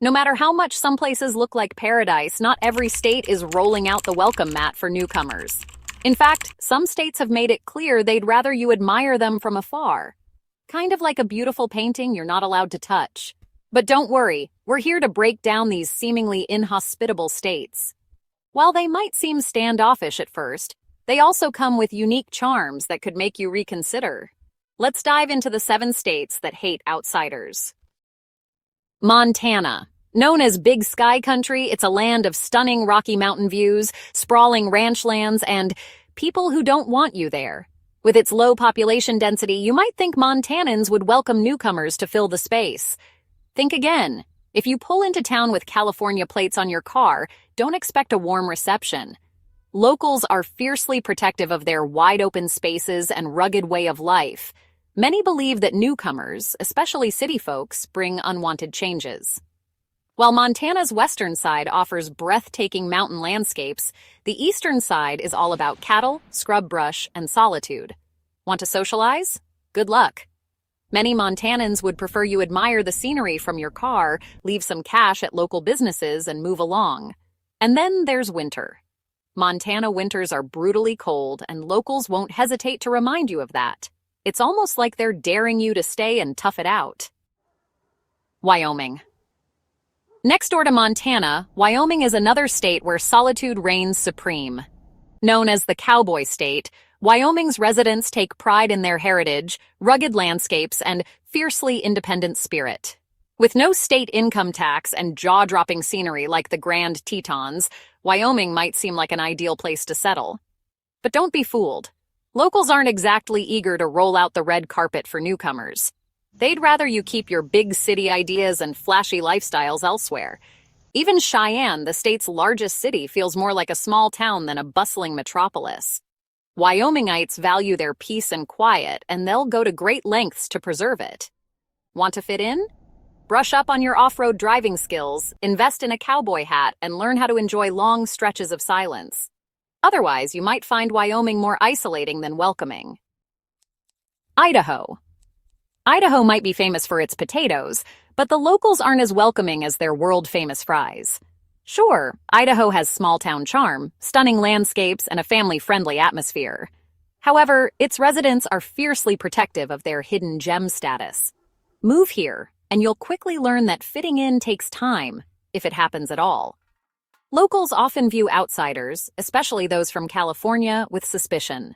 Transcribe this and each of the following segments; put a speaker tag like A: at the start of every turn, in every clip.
A: No matter how much some places look like paradise, not every state is rolling out the welcome mat for newcomers. In fact, some states have made it clear they'd rather you admire them from afar. Kind of like a beautiful painting you're not allowed to touch. But don't worry, we're here to break down these seemingly inhospitable states. While they might seem standoffish at first, they also come with unique charms that could make you reconsider. Let's dive into the 7 states that hate outsiders. Montana. Known as Big Sky Country, it's a land of stunning Rocky Mountain views, sprawling ranch lands, and people who don't want you there. With its low population density, you might think Montanans would welcome newcomers to fill the space. Think again. If you pull into town with California plates on your car, don't expect a warm reception. Locals are fiercely protective of their wide-open spaces and rugged way of life. Many believe that newcomers, especially city folks, bring unwanted changes. While Montana's western side offers breathtaking mountain landscapes, the eastern side is all about cattle, scrub brush, and solitude. Want to socialize? Good luck. Many Montanans would prefer you admire the scenery from your car, leave some cash at local businesses, and move along. And then there's winter. Montana winters are brutally cold, and locals won't hesitate to remind you of that. It's almost like they're daring you to stay and tough it out. Wyoming. Next door to Montana, Wyoming is another state where solitude reigns supreme. Known as the Cowboy State, Wyoming's residents take pride in their heritage, rugged landscapes, and fiercely independent spirit. With no state income tax and jaw-dropping scenery like the Grand Tetons, Wyoming might seem like an ideal place to settle. But don't be fooled. Locals aren't exactly eager to roll out the red carpet for newcomers. They'd rather you keep your big city ideas and flashy lifestyles elsewhere. Even Cheyenne, the state's largest city, feels more like a small town than a bustling metropolis. Wyomingites value their peace and quiet, and they'll go to great lengths to preserve it. Want to fit in? Brush up on your off-road driving skills, invest in a cowboy hat, and learn how to enjoy long stretches of silence. Otherwise, you might find Wyoming more isolating than welcoming. Idaho. Idaho might be famous for its potatoes, but the locals aren't as welcoming as their world-famous fries. Sure, Idaho has small-town charm, stunning landscapes, and a family-friendly atmosphere. However, its residents are fiercely protective of their hidden gem status. Move here, and you'll quickly learn that fitting in takes time, if it happens at all. Locals often view outsiders, especially those from California, with suspicion.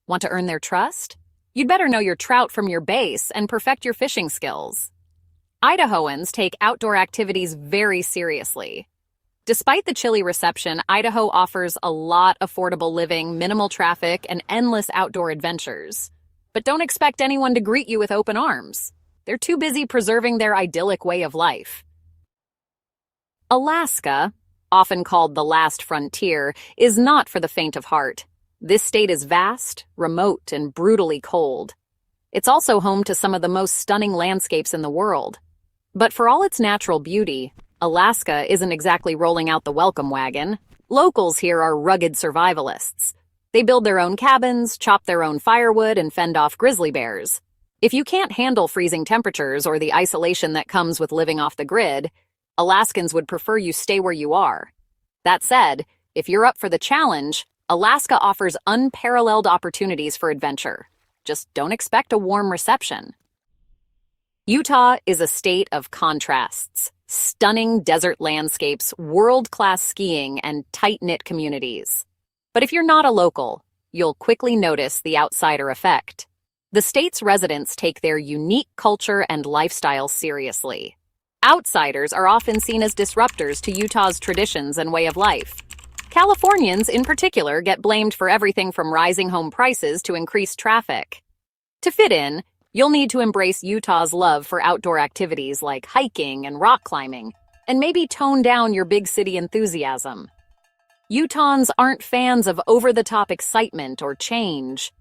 A: Want to earn their trust? You'd better know your trout from your base and perfect your fishing skills. Idahoans take outdoor activities very seriously. Despite the chilly reception, Idaho offers a lot of affordable living, minimal traffic, and endless outdoor adventures. But don't expect anyone to greet you with open arms. They're too busy preserving their idyllic way of life. Alaska, often called the last frontier, is not for the faint of heart. This state is vast, remote, and brutally cold. It's also home to some of the most stunning landscapes in the world. But for all its natural beauty, Alaska isn't exactly rolling out the welcome wagon. Locals here are rugged survivalists. They build their own cabins, chop their own firewood, and fend off grizzly bears. If you can't handle freezing temperatures or the isolation that comes with living off the grid, Alaskans would prefer you stay where you are. That said, if you're up for the challenge, Alaska offers unparalleled opportunities for adventure. Just don't expect a warm reception. Utah is a state of contrasts. Stunning desert landscapes, world-class skiing, and tight-knit communities. But if you're not a local, you'll quickly notice the outsider effect. The state's residents take their unique culture and lifestyle seriously. Outsiders are often seen as disruptors to Utah's traditions and way of life. Californians, in particular, get blamed for everything from rising home prices to increased traffic. To fit in, you'll need to embrace Utah's love for outdoor activities like hiking and rock climbing, and maybe tone down your big city enthusiasm. Utahns aren't fans of over-the-top excitement or change.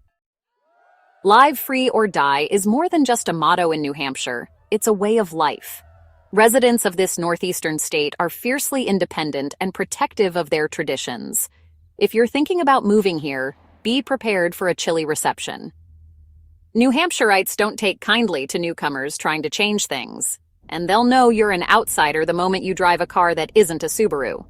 A: Live free or die is more than just a motto in New Hampshire. It's a way of life. Residents of this northeastern state are fiercely independent and protective of their traditions. If you're thinking about moving here, be prepared for a chilly reception. New Hampshireites don't take kindly to newcomers trying to change things. and they'll know you're an outsider the moment you drive a car that isn't a Subaru.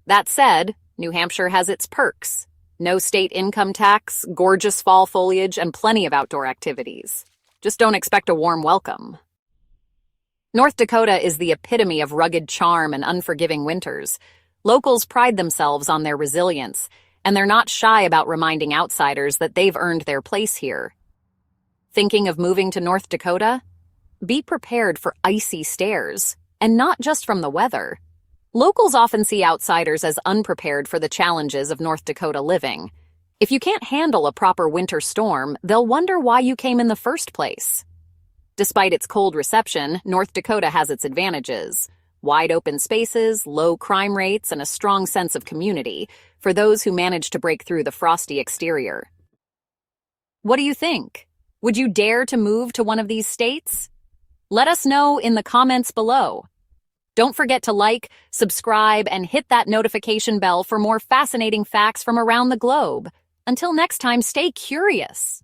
A: That said, New Hampshire has its perks. No state income tax, gorgeous fall foliage, and plenty of outdoor activities. Just don't expect a warm welcome. North Dakota is the epitome of rugged charm and unforgiving winters. Locals pride themselves on their resilience, and they're not shy about reminding outsiders that they've earned their place here. Thinking of moving to North Dakota? Be prepared for icy stares, and not just from the weather. Locals often see outsiders as unprepared for the challenges of North Dakota living. If you can't handle a proper winter storm, they'll wonder why you came in the first place. Despite its cold reception, North Dakota has its advantages. Wide open spaces, low crime rates, and a strong sense of community for those who manage to break through the frosty exterior. What do you think? Would you dare to move to one of these states? Let us know in the comments below. Don't forget to like, subscribe, and hit that notification bell for more fascinating facts from around the globe. Until next time, stay curious.